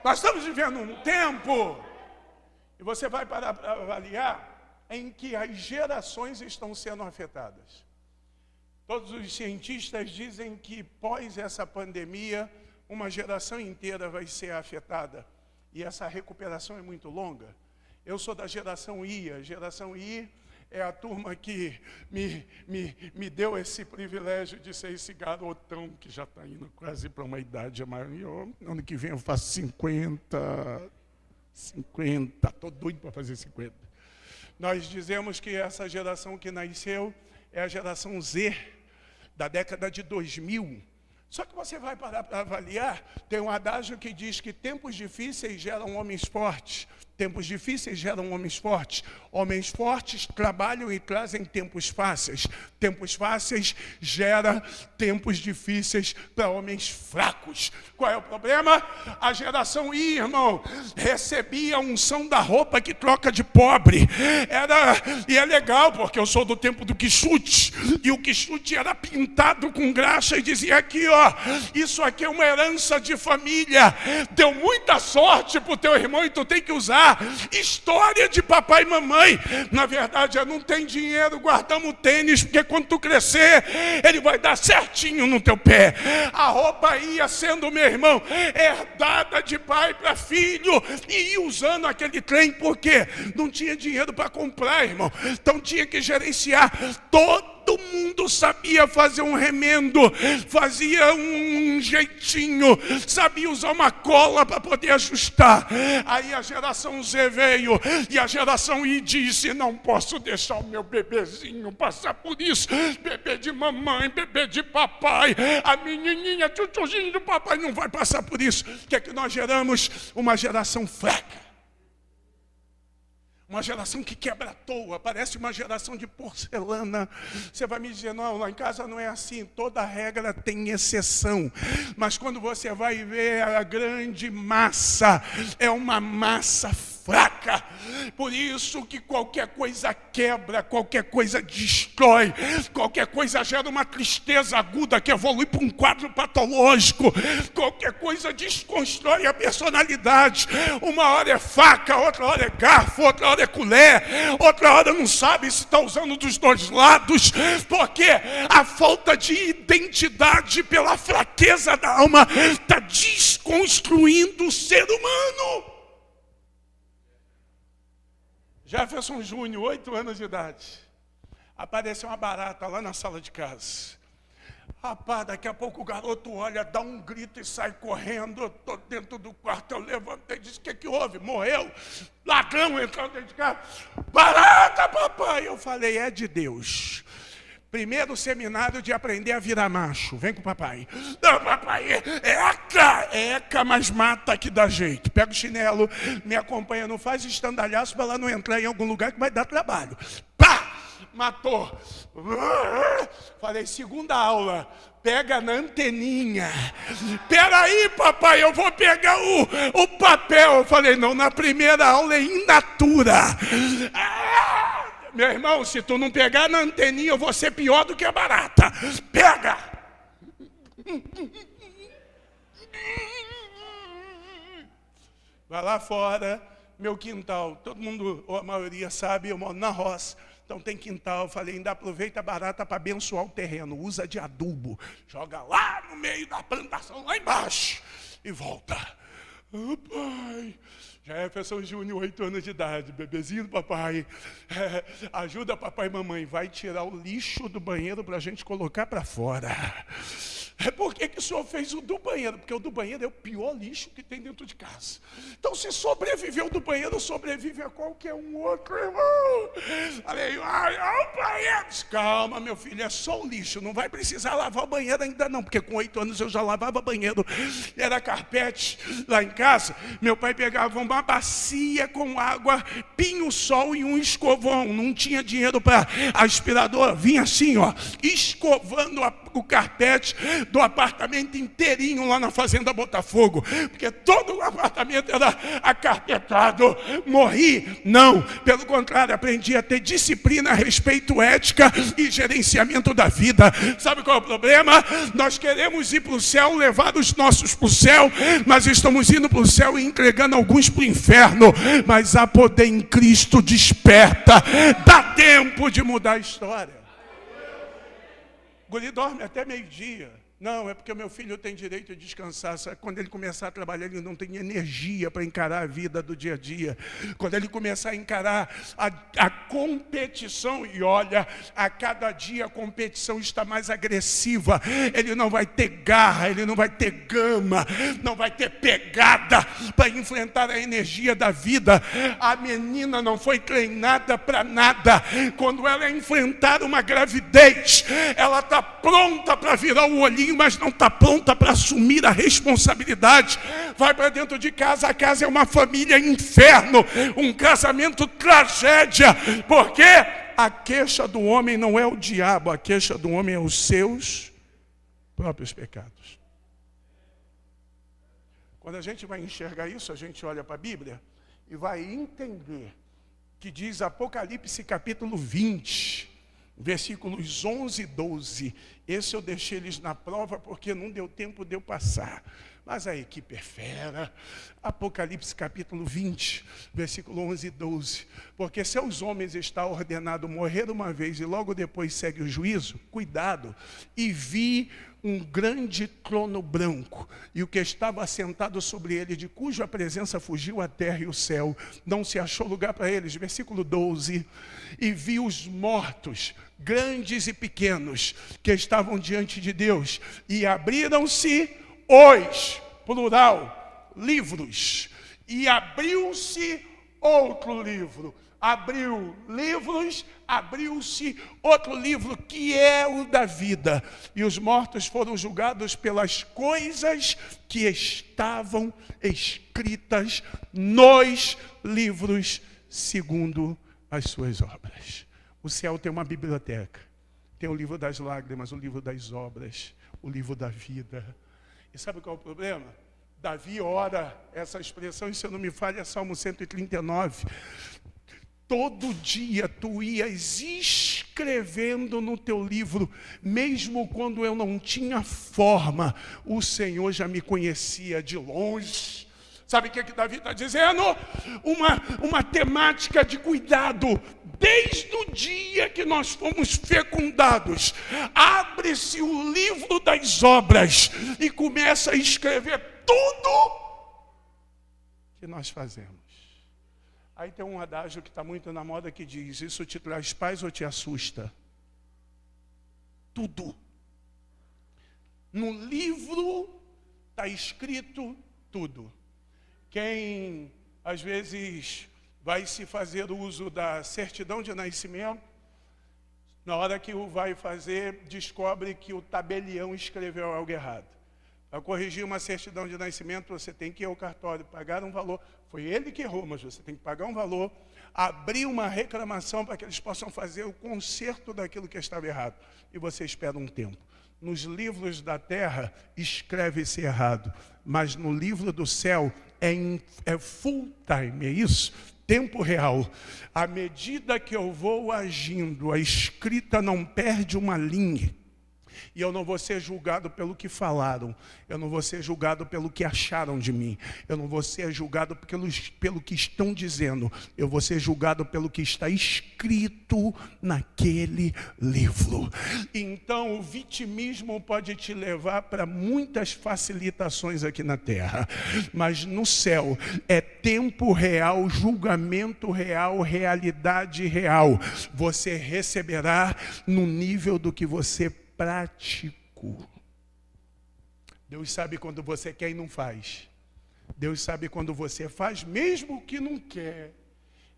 Nós estamos vivendo um tempo, e você vai parar para avaliar, em que as gerações estão sendo afetadas. Todos os cientistas dizem que pós essa pandemia, uma geração inteira vai ser afetada. E essa recuperação é muito longa. Eu sou da geração I. A geração I é a turma que me deu esse privilégio de ser esse garotão que já está indo quase para uma idade maior. Ano que vem eu faço 50, estou doido para fazer 50. Nós dizemos que essa geração que nasceu é a geração Z, da década de 2000. Só que você vai parar para avaliar, tem um adágio que diz que tempos difíceis geram homens fortes. Tempos difíceis geram homens fortes. Homens fortes trabalham e trazem tempos fáceis. Tempos fáceis geram tempos difíceis para homens fracos. Qual é o problema? A geração I, irmão, recebia a unção da roupa que troca de pobre. E é legal, porque eu sou do tempo do quichute. E o quichute era pintado com graxa e dizia aqui, ó, isso aqui é uma herança de família. Deu muita sorte para o teu irmão e tu tem que usar. História de papai e mamãe. Na verdade, não tem dinheiro, guardamos o tênis, porque quando tu crescer, ele vai dar certinho no teu pé. A roupa ia sendo, meu irmão, herdada de pai para filho, e ia usando aquele trem, porque não tinha dinheiro para comprar, irmão. Então tinha que gerenciar. Todo mundo sabia fazer um remendo, fazia um jeitinho, sabia usar uma cola para poder ajustar. Aí a geração Z veio, e a geração I disse: não posso deixar o meu bebezinho passar por isso. Bebê de mamãe, bebê de papai, a menininha, tchutchuzinho do papai não vai passar por isso. O que é que nós geramos? Uma geração fraca. Uma geração que quebra à toa, parece uma geração de porcelana. Você vai me dizer, não, lá em casa não é assim, toda regra tem exceção. Mas quando você vai ver a grande massa, é uma massa fraca. Por isso que qualquer coisa quebra, qualquer coisa destrói, qualquer coisa gera uma tristeza aguda que evolui para um quadro patológico, qualquer coisa desconstrói a personalidade. Uma hora é faca, outra hora é garfo, outra hora é colher, outra hora não sabe se está usando dos dois lados, porque a falta de identidade pela fraqueza da alma está desconstruindo o ser humano. Jefferson Júnior, 8 anos de idade, apareceu uma barata lá na sala de casa. Rapaz, daqui a pouco o garoto olha, dá um grito e sai correndo. Eu estou dentro do quarto, eu levantei e disse, o que houve? Morreu? Ladrão entrou dentro de casa. Barata, papai! Eu falei, é de Deus. Primeiro seminário de aprender a virar macho. Vem com o papai. Não, papai, eca, mas mata que dá jeito. Pega o chinelo, me acompanha, não faz estandalhaço para ela não entrar em algum lugar que vai dar trabalho. Pá! Matou. Falei, segunda aula, pega na anteninha. Peraí, papai, eu vou pegar o papel. Eu falei, não, na primeira aula é in natura. Meu irmão, se tu não pegar na anteninha, eu vou ser pior do que a barata. Pega! Vai lá fora, meu quintal. Todo mundo, ou a maioria sabe, eu moro na roça. Então tem quintal. Eu falei, ainda aproveita a barata para abençoar o terreno. Usa de adubo. Joga lá no meio da plantação, lá embaixo. E volta. Oh, pai... Jefferson Júnior, 8 anos de idade, bebezinho do papai, ajuda papai e mamãe, vai tirar o lixo do banheiro para a gente colocar para fora. Por que o senhor fez o do banheiro? Porque o do banheiro é o pior lixo que tem dentro de casa. Então, se sobreviveu do banheiro, sobrevive a qualquer um outro, irmão. Falei, o banheiro. Calma, meu filho, é só o lixo. Não vai precisar lavar o banheiro ainda não, porque com 8 anos eu já lavava banheiro. Era carpete lá em casa. Meu pai pegava uma bacia com água, pinho-sol e um escovão. Não tinha dinheiro para aspirador. Vinha assim, ó, escovando o carpete do apartamento inteirinho lá na fazenda Botafogo, porque todo o apartamento era acarpetado. Morri? Não, pelo contrário, aprendi a ter disciplina, respeito, ética e gerenciamento da vida. Sabe qual é o problema? Nós queremos ir para o céu, levar os nossos para o céu, mas estamos indo para o céu e entregando alguns para o inferno. Mas há poder em Cristo, desperta, dá tempo de mudar a história. Guri dorme até meio-dia. Não, é porque o meu filho tem direito a descansar. Quando ele começar a trabalhar, ele não tem energia para encarar a vida do dia a dia. Quando ele começar a encarar a competição, e olha, a cada dia a competição está mais agressiva. Ele não vai ter garra, ele não vai ter gama, não vai ter pegada para enfrentar a energia da vida. A menina não foi treinada para nada. Quando ela enfrentar uma gravidez, ela está pronta para virar o olhinho, mas não está pronta para assumir a responsabilidade. Vai para dentro de casa, a casa é uma família inferno, um casamento tragédia, porque a queixa do homem não é o diabo, a queixa do homem é os seus próprios pecados. Quando a gente vai enxergar isso, a gente olha para a Bíblia e vai entender que diz Apocalipse capítulo 20, versículos 11 e 12. Esse eu deixei eles na prova porque não deu tempo de eu passar. Mas a equipe é fera. Apocalipse capítulo 20, versículo 11 e 12. Porque se aos homens está ordenado morrer uma vez e logo depois segue o juízo, cuidado. E vi um grande trono branco, e o que estava assentado sobre ele, de cuja presença fugiu a terra e o céu, não se achou lugar para eles. Versículo 12. E vi os mortos, grandes e pequenos, que estavam diante de Deus, e abriram-se os, plural, livros, e abriu-se outro livro. Abriu livros, abriu-se outro livro, que é o da vida. E os mortos foram julgados pelas coisas que estavam escritas nos livros segundo as suas obras. O céu tem uma biblioteca. Tem o livro das lágrimas, o livro das obras, o livro da vida. E sabe qual é o problema? Davi ora essa expressão, e se eu não me falha, é Salmo 139. Todo dia tu ias escrevendo no teu livro, mesmo quando eu não tinha forma, o Senhor já me conhecia de longe. Sabe o que Davi está dizendo? Uma temática de cuidado. Desde o dia que nós fomos fecundados, abre-se o livro das obras e começa a escrever tudo que nós fazemos. Aí tem um adágio que está muito na moda que diz: isso te traz paz ou te assusta? Tudo. No livro está escrito tudo. Quem, às vezes, vai se fazer uso da certidão de nascimento, na hora que o vai fazer, descobre que o tabelião escreveu algo errado. Para corrigir uma certidão de nascimento, você tem que ir ao cartório, pagar um valor. Foi ele que errou, mas você tem que pagar um valor, abrir uma reclamação para que eles possam fazer o conserto daquilo que estava errado. E você espera um tempo. Nos livros da terra, escreve-se errado, mas no livro do céu é full time, é isso? Tempo real. À medida que eu vou agindo, a escrita não perde uma linha. E eu não vou ser julgado pelo que falaram. Eu não vou ser julgado pelo que acharam de mim. Eu não vou ser julgado pelo que estão dizendo. Eu vou ser julgado pelo que está escrito naquele livro. Então, o vitimismo pode te levar para muitas facilitações aqui na terra. Mas no céu é tempo real, julgamento real, realidade real. Você receberá no nível do que você praticou. Deus sabe quando você quer e não faz. Deus sabe quando você faz mesmo que não quer.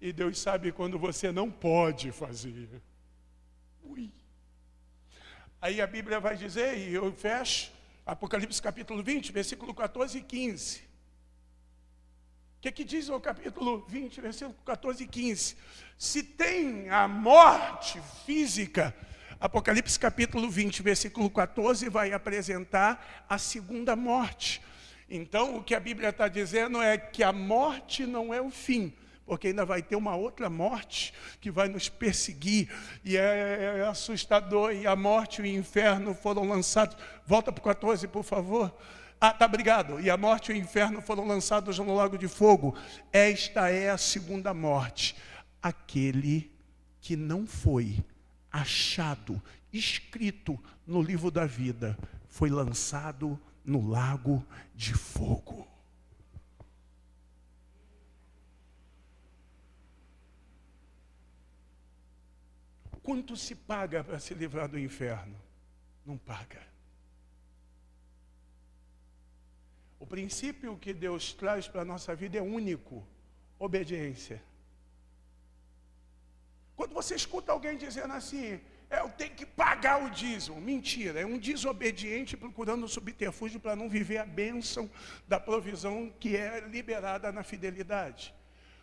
E Deus sabe quando você não pode fazer. Ui. Aí a Bíblia vai dizer, e eu fecho, Apocalipse capítulo 20, versículo 14 e 15. O que diz o capítulo 20, versículo 14 e 15? Se tem a morte física, Apocalipse capítulo 20, versículo 14, vai apresentar a segunda morte. Então, o que a Bíblia está dizendo é que a morte não é o fim, porque ainda vai ter uma outra morte que vai nos perseguir, e é assustador, e a morte e o inferno foram lançados. Volta para o 14, por favor. Tá, obrigado. E a morte e o inferno foram lançados no lago de fogo. Esta é a segunda morte. Aquele que não foi achado, escrito no livro da vida, foi lançado no lago de fogo. Quanto se paga para se livrar do inferno? Não paga. O princípio que Deus traz para a nossa vida é único: obediência. Quando você escuta alguém dizendo assim, eu tenho que pagar o dízimo. Mentira, é um desobediente procurando subterfúgio para não viver a bênção da provisão que é liberada na fidelidade.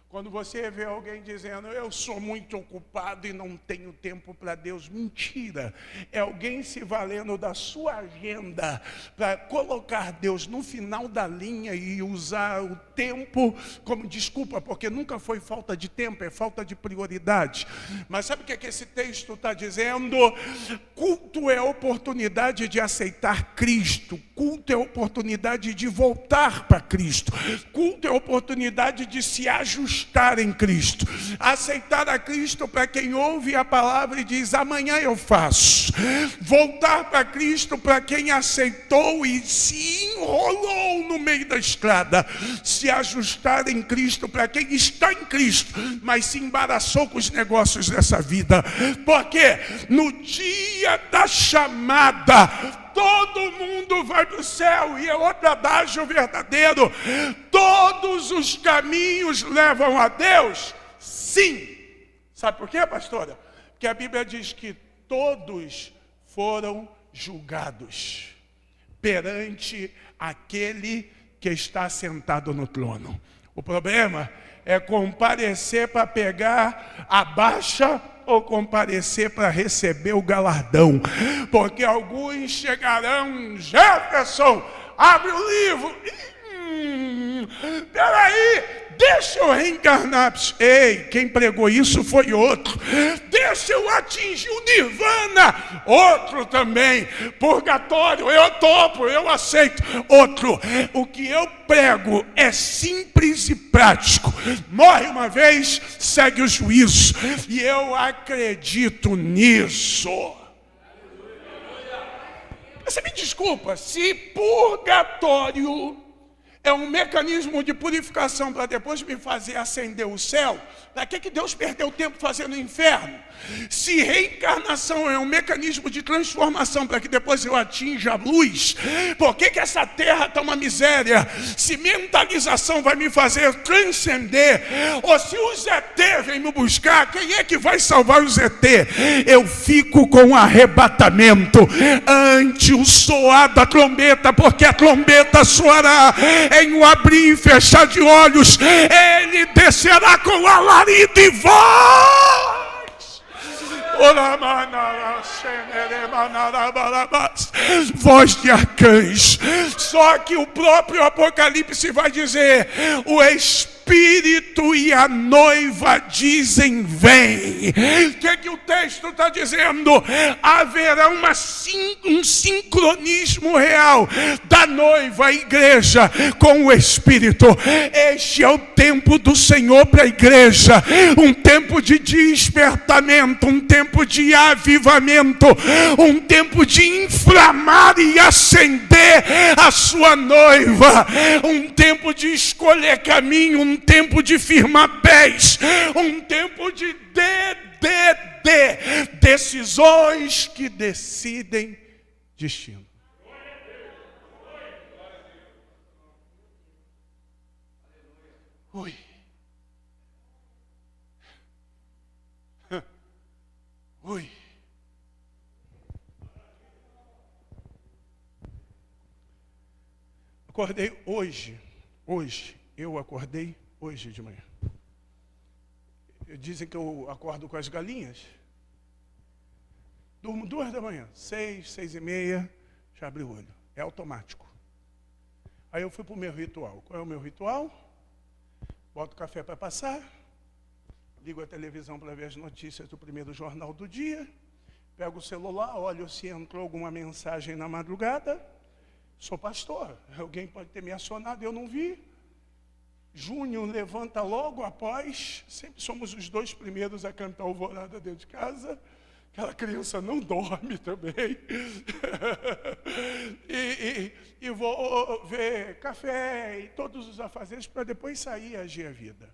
Quando você vê alguém dizendo, eu sou muito ocupado e não tenho tempo para Deus. Mentira, é alguém se valendo da sua agenda para colocar Deus no final da linha e usar o tempo como desculpa, porque nunca foi falta de tempo, é falta de prioridade. Mas sabe o que esse texto está dizendo? Culto é a oportunidade de aceitar Cristo. Culto é a oportunidade de voltar para Cristo. Culto é a oportunidade de se ajustar em Cristo. Aceitar a Cristo para quem ouve a palavra e diz, amanhã eu faço. Voltar para Cristo para quem aceitou e se enrolou no meio da estrada. Se ajustar em Cristo para quem está em Cristo, mas se embaraçou com os negócios dessa vida. Porque no dia da chamada, todo mundo vai para o céu, e é outro adágio verdadeiro: todos os caminhos levam a Deus? Sim. Sabe por quê, pastora? Porque a Bíblia diz que todos foram julgados perante aquele que está sentado no trono. O problema é comparecer para pegar a baixa ou comparecer para receber o galardão. Porque alguns chegarão, Jefferson, abre o livro. Peraí, deixa eu reencarnar. Ei, quem pregou isso foi outro. Deixa eu atingir o nirvana. Outro também. Purgatório, eu topo, eu aceito. Outro. O que eu prego é simples e prático. Morre uma vez, segue o juízo. E eu acredito nisso. Você me desculpa, se purgatório é um mecanismo de purificação para depois me fazer ascender o céu, para que Deus perdeu tempo fazendo o inferno? Se reencarnação é um mecanismo de transformação para que depois eu atinja a luz, por que essa terra está uma miséria? Se mentalização vai me fazer transcender, ou se o ZT vem me buscar, quem é que vai salvar o ZT? Eu fico com o arrebatamento ante o soar da trombeta, porque a trombeta soará em um abrir e fechar de olhos. Ele descerá com alarido e voz. Voz de arcanjo. Só que o próprio Apocalipse vai dizer: o Espírito e a noiva dizem vem. O que o texto está dizendo? Haverá um sincronismo real da noiva, a igreja, com o Espírito. Este é o tempo do Senhor para a igreja, um tempo de despertamento, um tempo de avivamento, um tempo de inflamar e acender a sua noiva, um tempo de escolher caminho, um tempo de firmar pés, um tempo de decisões que decidem destino. Ui. Ui. Acordei hoje. Eu acordei hoje de manhã. Dizem que eu acordo com as galinhas. Durmo 2 da manhã, 6, 6:30, já abri o olho. É automático. Aí eu fui para o meu ritual. Qual é o meu ritual? Boto café para passar, ligo a televisão para ver as notícias do primeiro jornal do dia, pego o celular, olho se entrou alguma mensagem na madrugada. Sou pastor, alguém pode ter me acionado, eu não vi. Júnior levanta logo após, sempre somos os 2 primeiros a cantar alvorada dentro de casa. Aquela criança não dorme também. e vou ver café e todos os afazeres para depois sair e agir a vida.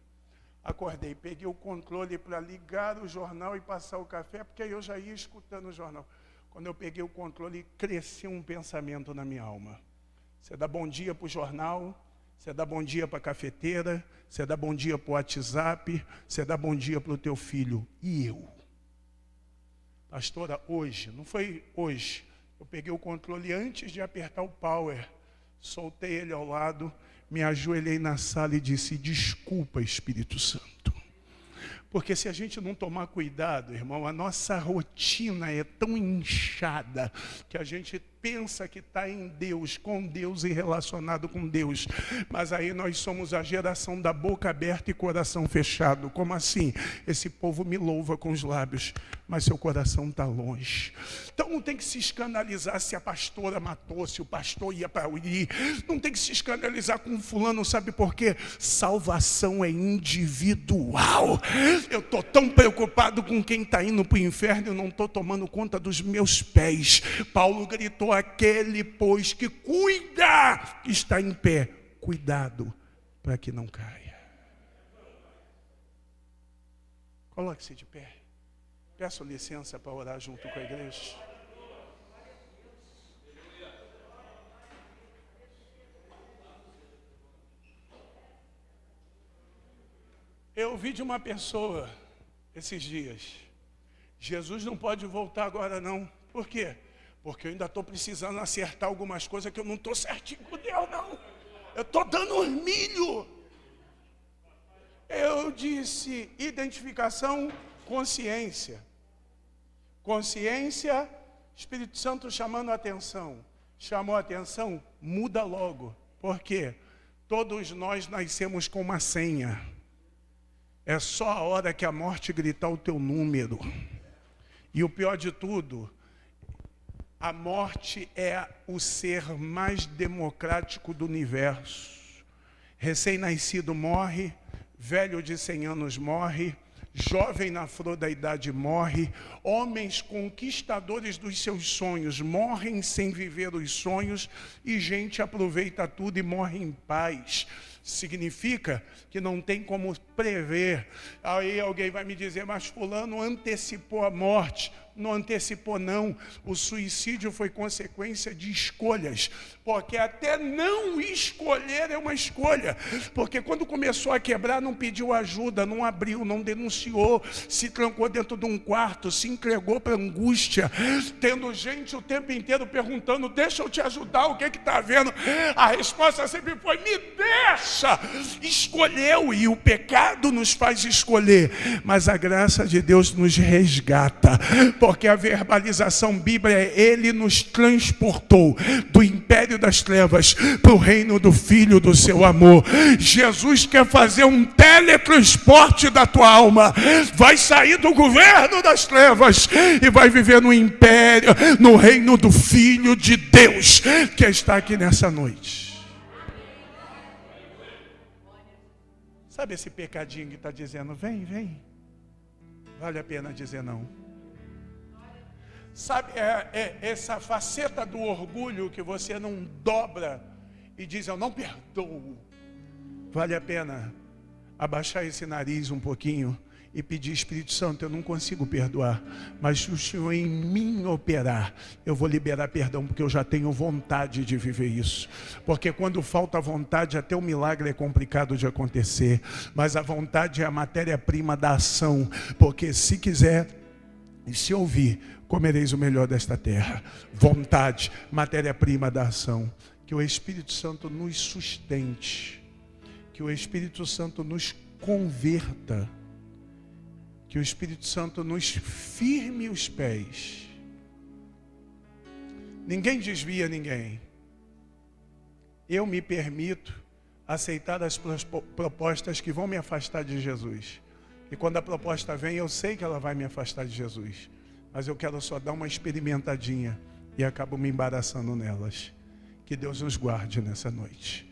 Acordei, peguei o controle para ligar o jornal e passar o café, porque aí eu já ia escutando o jornal. Quando eu peguei o controle, cresceu um pensamento na minha alma. Você dá bom dia para o jornal, você dá bom dia para a cafeteira, você dá bom dia para o WhatsApp, você dá bom dia para o teu filho. E eu? Pastora, hoje, não foi hoje, eu peguei o controle antes de apertar o power, soltei ele ao lado, me ajoelhei na sala e disse: desculpa, Espírito Santo. Porque se a gente não tomar cuidado, irmão, a nossa rotina é tão inchada que a gente pensa que está em Deus, com Deus e relacionado com Deus. Mas aí nós somos a geração da boca aberta e coração fechado. Como assim? Esse povo me louva com os lábios, mas seu coração está longe. Então não tem que se escandalizar se a pastora matou, se o pastor ia para ir. Não tem que se escandalizar com fulano, sabe por quê? Salvação é individual. Eu estou tão preocupado com quem está indo para o inferno, eu não estou tomando conta dos meus pés. Paulo gritou: aquele, pois, que cuida, está em pé. Cuidado para que não caia. Coloque-se de pé. Peço licença para orar junto com a igreja. Eu ouvi de uma pessoa esses dias: Jesus não pode voltar agora não. Por quê? Porque eu ainda estou precisando acertar algumas coisas que eu não estou certinho com Deus não. Eu estou dando os milho. Eu disse identificação, consciência. Consciência, Espírito Santo chamando a atenção. Chamou a atenção, muda logo. Por quê? Todos nós nascemos com uma senha. É só a hora que a morte gritar o teu número. E o pior de tudo, a morte é o ser mais democrático do universo. Recém-nascido morre, velho de 100 anos morre, jovem na flor da idade morre, homens conquistadores dos seus sonhos morrem sem viver os sonhos, e gente aproveita tudo e morre em paz. Significa que não tem como prever. Aí alguém vai me dizer, mas fulano antecipou a morte. Não antecipou não, o suicídio foi consequência de escolhas, porque até não escolher é uma escolha, porque quando começou a quebrar não pediu ajuda, não abriu, não denunciou, se trancou dentro de um quarto, se entregou para angústia, tendo gente o tempo inteiro perguntando, deixa eu te ajudar, o que está havendo? A resposta sempre foi, me deixa! Escolheu, e o pecado nos faz escolher, mas a graça de Deus nos resgata, porque a verbalização bíblica é ele nos transportou do império das trevas para o reino do Filho do seu amor. Jesus quer fazer um teletransporte da tua alma, vai sair do governo das trevas e vai viver no império, no reino do Filho de Deus, que está aqui nessa noite. Sabe esse pecadinho que está dizendo, vem, vem, vale a pena dizer não. Sabe, essa faceta do orgulho que você não dobra e diz, eu não perdoo. Vale a pena abaixar esse nariz um pouquinho e pedir, Espírito Santo, eu não consigo perdoar, mas se o Senhor em mim operar, eu vou liberar perdão, porque eu já tenho vontade de viver isso. Porque quando falta vontade, até o milagre é complicado de acontecer, mas a vontade é a matéria-prima da ação, porque se quiser e se ouvir, comereis o melhor desta terra. Vontade, matéria-prima da ação. Que o Espírito Santo nos sustente, que o Espírito Santo nos converta, que o Espírito Santo nos firme os pés. Ninguém desvia ninguém. Eu me permito aceitar as propostas que vão me afastar de Jesus. E quando a proposta vem, eu sei que ela vai me afastar de Jesus. Mas eu quero só dar uma experimentadinha e acabo me embaraçando nelas. Que Deus nos guarde nessa noite.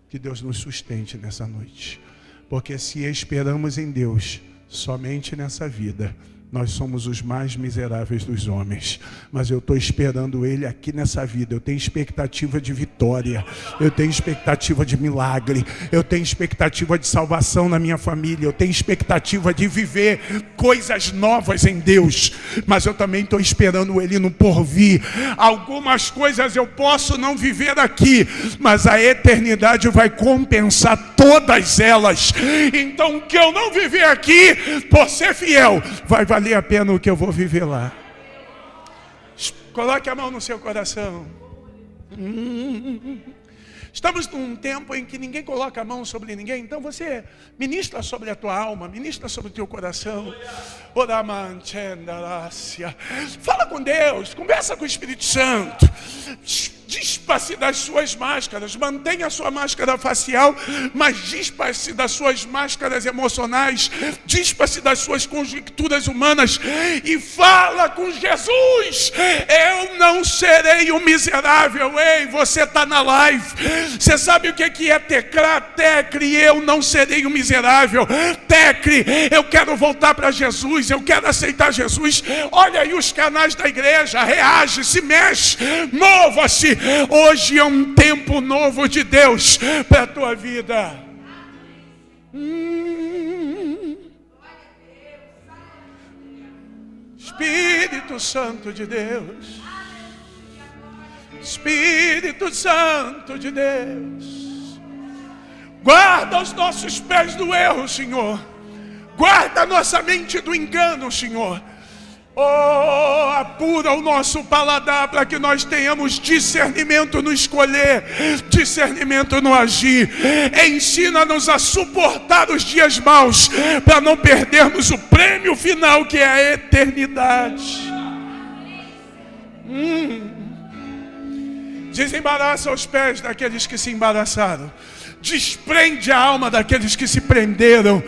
Que Deus nos sustente nessa noite. Porque se esperamos em Deus somente nessa vida, nós somos os mais miseráveis dos homens. Mas eu estou esperando Ele aqui nessa vida. Eu tenho expectativa de vitória. Eu tenho expectativa de milagre. Eu tenho expectativa de salvação na minha família. Eu tenho expectativa de viver coisas novas em Deus. Mas eu também estou esperando Ele no porvir. Algumas coisas eu posso não viver aqui, mas a eternidade vai compensar todas elas. Então o que eu não viver aqui, por ser fiel, vai valer a pena o que eu vou viver lá. Coloque a mão no seu coração. Estamos num tempo em que ninguém coloca a mão sobre ninguém. Então você ministra sobre a tua alma, ministra sobre o teu coração. Fala com Deus, conversa com o Espírito Santo. Dispa-se das suas máscaras, mantenha a sua máscara facial, mas dispa-se das suas máscaras emocionais, dispa-se das suas conjecturas humanas e fala com Jesus. Eu não serei um miserável. Ei, você está na live. Você sabe o que é Tecre? Eu não serei um miserável. Tecre, eu quero voltar para Jesus, eu quero aceitar Jesus. Olha aí os canais da igreja, reage, se mexe, mova-se. Hoje é um tempo novo de Deus para a tua vida. Espírito Santo de Deus. Espírito Santo de Deus. Guarda os nossos pés do erro, Senhor. Guarda a nossa mente do engano, Senhor. Oh, apura o nosso paladar para que nós tenhamos discernimento no escolher, discernimento no agir. Ensina-nos a suportar os dias maus para não perdermos o prêmio final, que é a eternidade. Desembaraça os pés daqueles que se embaraçaram. Desprende a alma daqueles que se prenderam.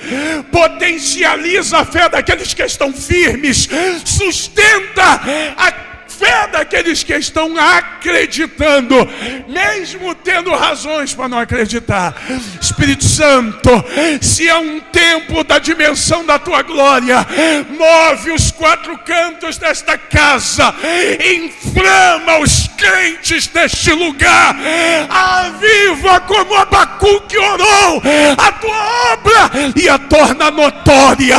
Potencializa a fé daqueles que estão firmes. Sustenta a fé daqueles que estão acreditando, mesmo tendo razões para não acreditar. Espírito Santo, se é um tempo da dimensão da tua glória, move os quatro cantos desta casa, inflama os crentes deste lugar, aviva como Abacuque orou a tua obra e a torna notória.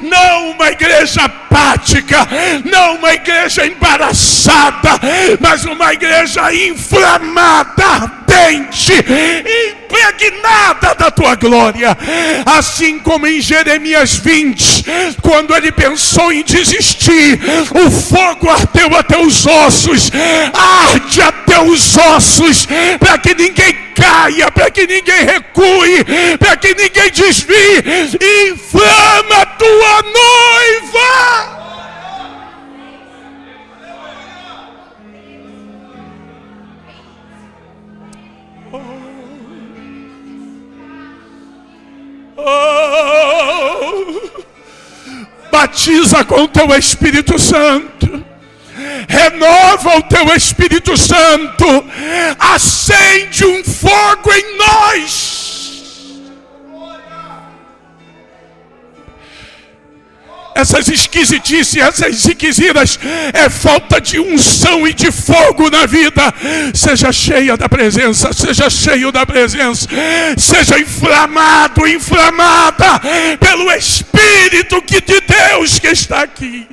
Não uma igreja apática, não uma igreja embaraçada, mas uma igreja inflamada, ardente, impregnada da tua glória. Assim como em Jeremias 20, quando ele pensou em desistir, o fogo ardeu até os ossos, arde até os ossos, para que ninguém caia, para que ninguém recue, para que ninguém desvie. Inflama a tua noiva. Batiza com o teu Espírito Santo, renova o teu Espírito Santo, acende um fogo em nós. Essas esquisitices, essas inquisiras, é falta de unção e de fogo na vida. Seja cheia da presença, seja cheio da presença, seja inflamado, inflamada pelo Espírito de Deus que está aqui.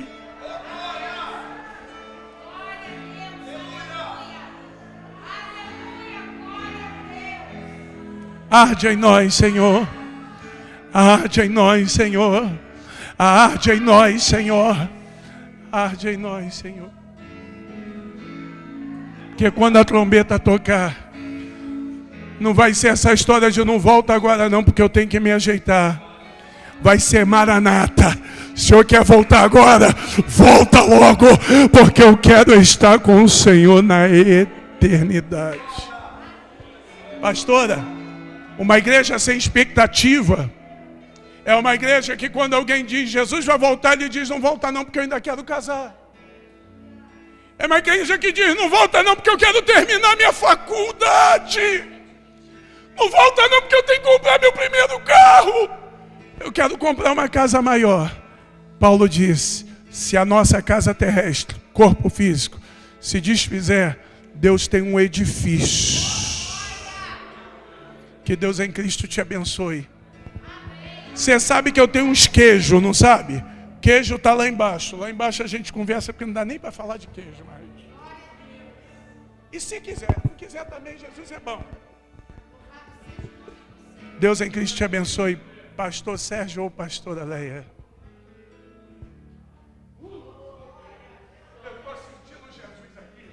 Arde em nós, Senhor. Arde em nós, Senhor. Arde em nós, Senhor. Arde em nós, Senhor. Porque quando a trombeta tocar, não vai ser essa história de não volta agora não, porque eu tenho que me ajeitar. Vai ser Maranata. O Senhor quer voltar agora? Volta logo, porque eu quero estar com o Senhor na eternidade. Pastora, uma igreja sem expectativa é uma igreja que quando alguém diz Jesus vai voltar, ele diz não volta não porque eu ainda quero casar. É uma igreja que diz não volta não porque eu quero terminar minha faculdade. Não volta não porque eu tenho que comprar meu primeiro carro. Eu quero comprar uma casa maior. Paulo diz, se a nossa casa terrestre, corpo físico, se desfizer, Deus tem um edifício. Que Deus em Cristo te abençoe. Você sabe que eu tenho uns queijos, não sabe? Queijo está lá embaixo. Lá embaixo a gente conversa porque não dá nem para falar de queijo mais. E se quiser, não quiser também, Jesus é bom. Deus em Cristo te abençoe. Pastor Sérgio ou pastora Leia. Eu estou sentindo Jesus aqui.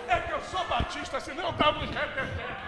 É que eu sou batista, senão eu estava nos retetentes.